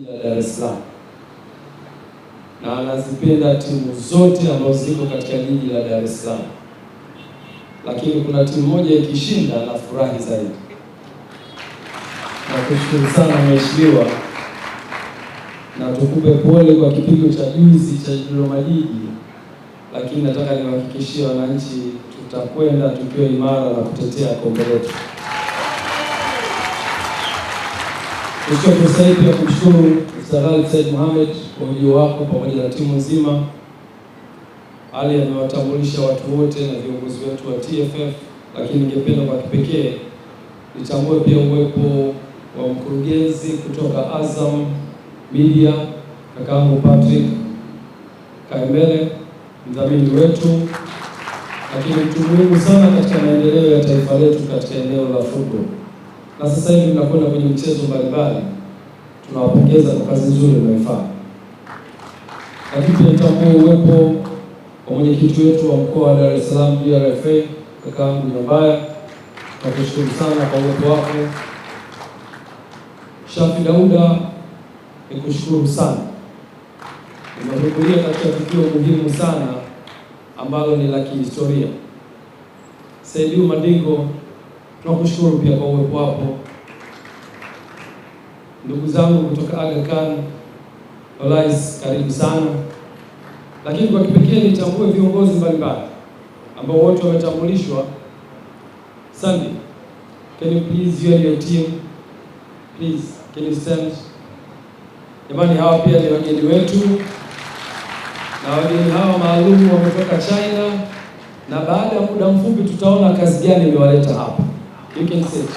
la Dar es Salaam na anazipenda timu zote ambazo ziko katika jiji la Dar es Salaam, lakini kuna timu moja ikishinda na furahi zaidi. Nakushukuru sana mheshimiwa, na tukupe pole kwa kipigo cha juzi cha Dodoma Jiji, lakini nataka niwahakikishie wananchi tutakwenda tukiwa imara na kutetea kombe letu. Nichukue fursa hii pia kumshukuru Mstahiki Said Mohamed kwa ujio wako pamoja na timu nzima. Ali amewatambulisha watu wote na viongozi wetu wa TFF, lakini ningependa kwa kipekee nitambue pia uwepo wa mkurugenzi kutoka Azam Media, kakaangu Patrick Kaembele, mdhamini wetu, lakini mtu muhimu sana katika maendeleo ya taifa letu katika eneo la football. Na sasa hivi tunakwenda kwenye mchezo mbalimbali. Tunawapongeza kwa kazi nzuri mnaifanya. Lakini pia nitambue uwepo wa mwenyekiti wetu wa mkoa wa Dar es Salaam DRFA, kakaangu Nyambaya. Nakushukuru sana kwa uwepo wako. Shafi Dauda, nikushukuru sana. Umehudhuria katika tukio muhimu sana ambalo ni la kihistoria. Saidiu Madingo, tunakushukuru pia kwa uwepo wako. Ndugu zangu kutoka Aga Khan, Olais, karibu sana. Lakini kwa kipekee nitambue viongozi mbalimbali ambao wote wametambulishwa. Sandy, can you please, you and your team, please, can you stand? Jamani, hawa pia ni wageni wetu, na wageni hawa maalum wametoka China, na baada ya muda mfupi tutaona kazi gani imewaleta hapa. You can sit.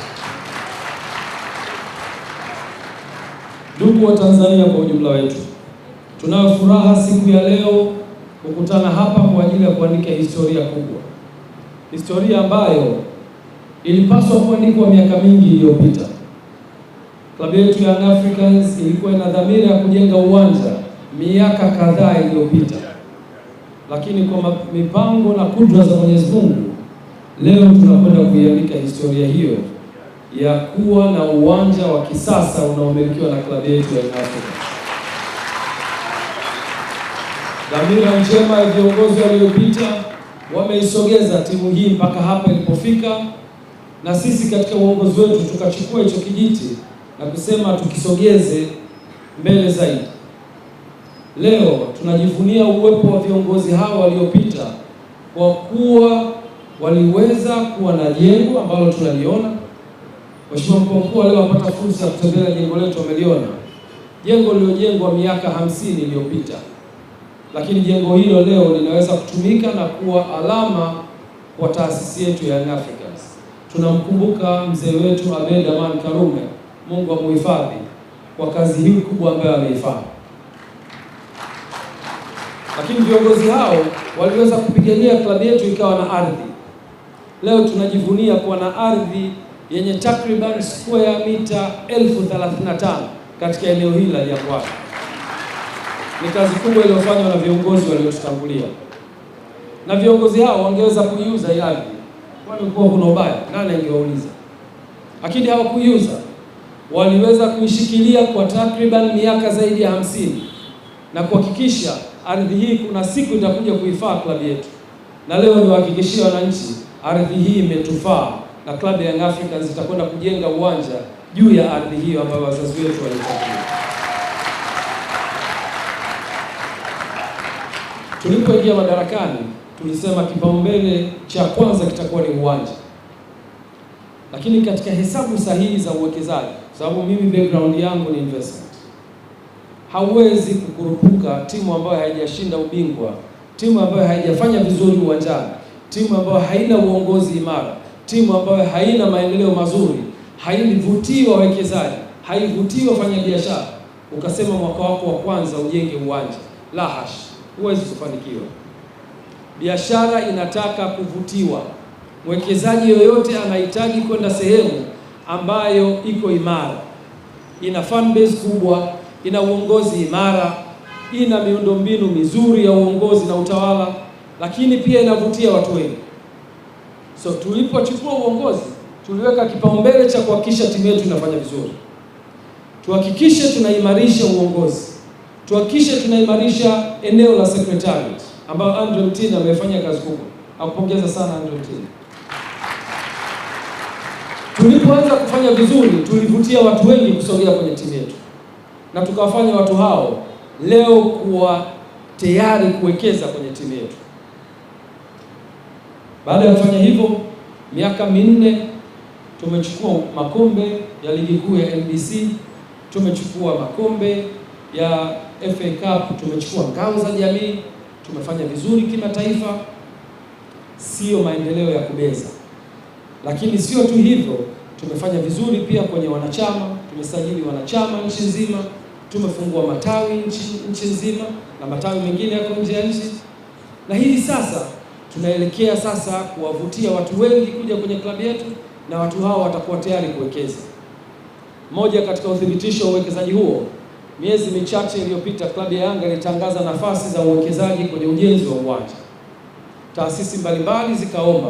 Ndugu wa Tanzania kwa ujumla wetu, tunayo furaha siku ya leo kukutana hapa kwa ajili ya kuandika historia kubwa. Historia ambayo ilipaswa kuandikwa miaka mingi iliyopita. Klabu yetu ya Young Africans ilikuwa ina dhamira ya kujenga uwanja miaka kadhaa iliyopita, lakini kwa mipango na kudra za Mwenyezi Mungu leo tunakwenda kuiandika historia hiyo ya kuwa na uwanja wa kisasa unaomilikiwa na klabu yetu ya Young Africans. Dhamira njema ya viongozi waliopita wameisogeza timu hii mpaka hapa ilipofika, na sisi katika uongozi wetu tukachukua hicho kijiti na kusema tukisogeze mbele zaidi. Leo tunajivunia uwepo wa viongozi hao waliopita kwa kuwa waliweza kuwa na jengo ambalo tunaliona. Mheshimiwa Mkuu wa Mkoa leo apata fursa ya kutembelea jengo letu, ameliona jengo lililojengwa miaka 50 iliyopita, lakini jengo hilo leo linaweza kutumika na kuwa alama kwa taasisi yetu ya Young Africans. Tunamkumbuka mzee wetu Abeid Aman Karume, Mungu amuhifadhi, kwa kazi hii kubwa ambayo ameifanya. Lakini viongozi hao waliweza kupigania klabu yetu ikawa na ardhi. Leo tunajivunia kuwa na ardhi yenye takriban square mita 1035 katika eneo hili la Jangwani. Ni kazi kubwa iliyofanywa na viongozi waliotutangulia. Na viongozi hao wangeweza kuiuza hii ardhi. Kwani kwa kuna ubaya? Nani angewauliza? Lakini hawakuiuza. Waliweza kuishikilia kwa takriban miaka zaidi ya 50 na kuhakikisha ardhi hii kuna siku itakuja kuifaa klabu yetu. Na leo niwahakikishie wananchi ardhi hii imetufaa, na klabu ya Young Africans itakwenda kujenga uwanja juu ya ardhi hiyo ambayo wazazi wetu walichagua. Tulipoingia madarakani tulisema kipaumbele cha kwanza kitakuwa ni uwanja. Lakini katika hesabu sahihi za uwekezaji, sababu mimi background yangu ni investment, hauwezi kukurupuka timu ambayo haijashinda ubingwa, timu ambayo haijafanya vizuri uwanjani, timu ambayo haina uongozi imara, timu ambayo haina maendeleo mazuri, haivutii wawekezaji, haivutii wafanyabiashara, ukasema mwaka wako wa kwanza ujenge uwanja. La hash, huwezi kufanikiwa. Biashara inataka kuvutiwa. Mwekezaji yoyote anahitaji kwenda sehemu ambayo iko imara, ina fan base kubwa, ina uongozi imara, ina miundombinu mizuri ya uongozi na utawala, lakini pia inavutia watu wengi. So tulipochukua uongozi, tuliweka kipaumbele cha kuhakikisha timu yetu inafanya vizuri. tuhakikishe tunaimarisha uongozi, tuhakikishe tunaimarisha eneo la secretariat ambayo Andre Mtini amefanya kazi kubwa. Nakupongeza sana Andre Mtini. Tulipoanza kufanya vizuri, tulivutia watu wengi kusogea kwenye timu yetu, na tukawafanya watu hao leo kuwa tayari kuwekeza kwenye timu yetu. Baada ya kufanya hivyo, miaka minne tumechukua makombe ya ligi kuu ya NBC, tumechukua makombe ya FA Cup, tumechukua ngao za jamii, tumefanya vizuri kimataifa. Sio maendeleo ya kubeza, lakini sio tu hivyo, tumefanya vizuri pia kwenye wanachama. Tumesajili wanachama nchi nzima, tumefungua matawi nchi nzima, na matawi mengine yako nje ya nchi, na hivi sasa tunaelekea sasa kuwavutia watu wengi kuja kwenye klabu yetu, na watu hao watakuwa tayari kuwekeza. Moja katika uthibitisho wa uwekezaji huo, miezi michache iliyopita klabu ya Yanga ilitangaza nafasi za uwekezaji kwenye ujenzi wa uwanja. Taasisi mbalimbali zikaomba,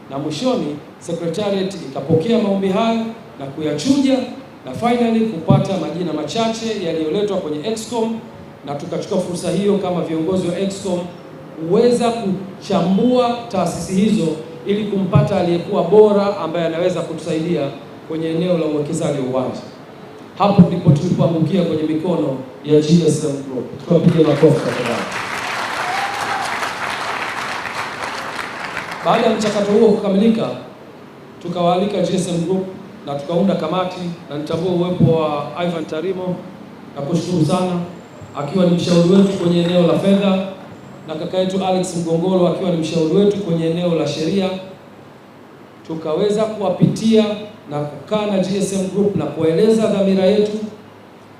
na mwishoni secretariat ikapokea maombi hayo na kuyachuja, na finally kupata majina machache yaliyoletwa kwenye Excom, na tukachukua fursa hiyo kama viongozi wa Excom uweza kuchambua taasisi hizo ili kumpata aliyekuwa bora ambaye anaweza kutusaidia kwenye eneo la uwekezaji wa uwanja. Hapo ndipo tulipoangukia kwenye mikono ya GSM Group. Tuwapigie makofi tafadhali. Baada ya mchakato huo kukamilika, tukawaalika GSM Group na tukaunda kamati, na nitambua uwepo wa Ivan Tarimo na kushukuru sana, akiwa ni mshauri wetu kwenye eneo la fedha, na kaka yetu Alex Mgongolo akiwa ni mshauri wetu kwenye eneo la sheria. Tukaweza kuwapitia na kukaa na GSM Group na kueleza dhamira yetu,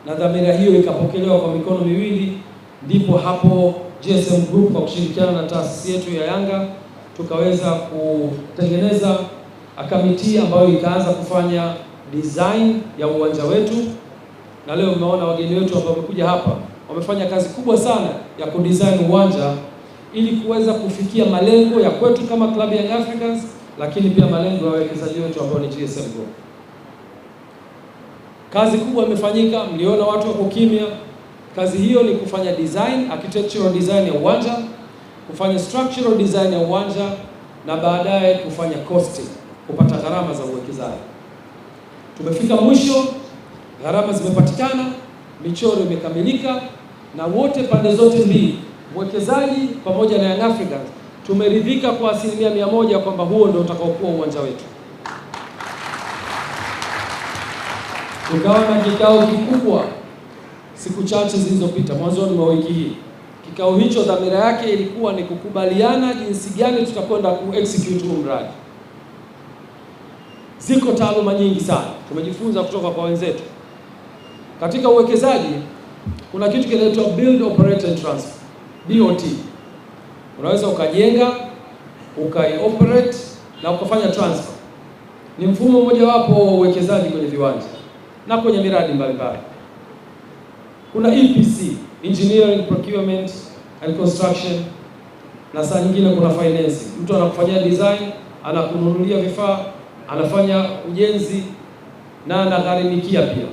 na dhamira hiyo ikapokelewa kwa mikono miwili. Ndipo hapo GSM Group kwa kushirikiana na taasisi yetu ya Yanga tukaweza kutengeneza kamiti ambayo ikaanza kufanya design ya uwanja wetu, na leo mmeona wageni wetu ambao wamekuja hapa wamefanya kazi kubwa sana ya kudesign uwanja ili kuweza kufikia malengo ya kwetu kama Club Young Africans, lakini pia malengo ya wawekezaji wetu ambao ni GSM Group. Kazi kubwa imefanyika, mliona watu wako kimya. Kazi hiyo ni kufanya design, architectural design ya uwanja, kufanya structural design ya uwanja, na baadaye kufanya costing, kupata gharama za uwekezaji. Tumefika mwisho, gharama zimepatikana, michoro imekamilika, na wote pande zote mbili, mwekezaji pamoja na Young Africans, tumeridhika kwa 100% kwamba huo ndio utakaokuwa uwanja wetu. Tukawa na kikao kikubwa siku chache zilizopita, mwanzoni mwa wiki hii. Kikao hicho dhamira yake ilikuwa ni kukubaliana jinsi gani tutakwenda ku-execute huu mradi. Ziko taaluma nyingi sana tumejifunza kutoka kwa wenzetu. Katika uwekezaji kuna kitu kinaitwa build, operate and transfer, BOT. Unaweza ukajenga, ukai-operate na ukafanya transfer. Ni mfumo mmoja wapo wa uwekezaji kwenye viwanja na kwenye miradi mbalimbali. Kuna EPC, engineering, procurement and construction, na saa nyingine kuna financing. Mtu anakufanyia design, anakununulia vifaa, anafanya ujenzi na anagharimikia pia.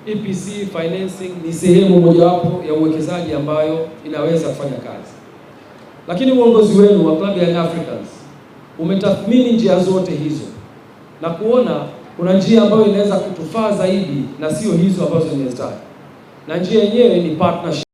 EPC financing ni sehemu mojawapo ya uwekezaji ambayo inaweza kufanya kazi. Lakini uongozi wenu wa Club ya Young Africans umetathmini njia zote hizo na kuona kuna njia ambayo inaweza kutufaa zaidi na sio hizo ambazo nimezitaja. Na njia yenyewe ni partnership.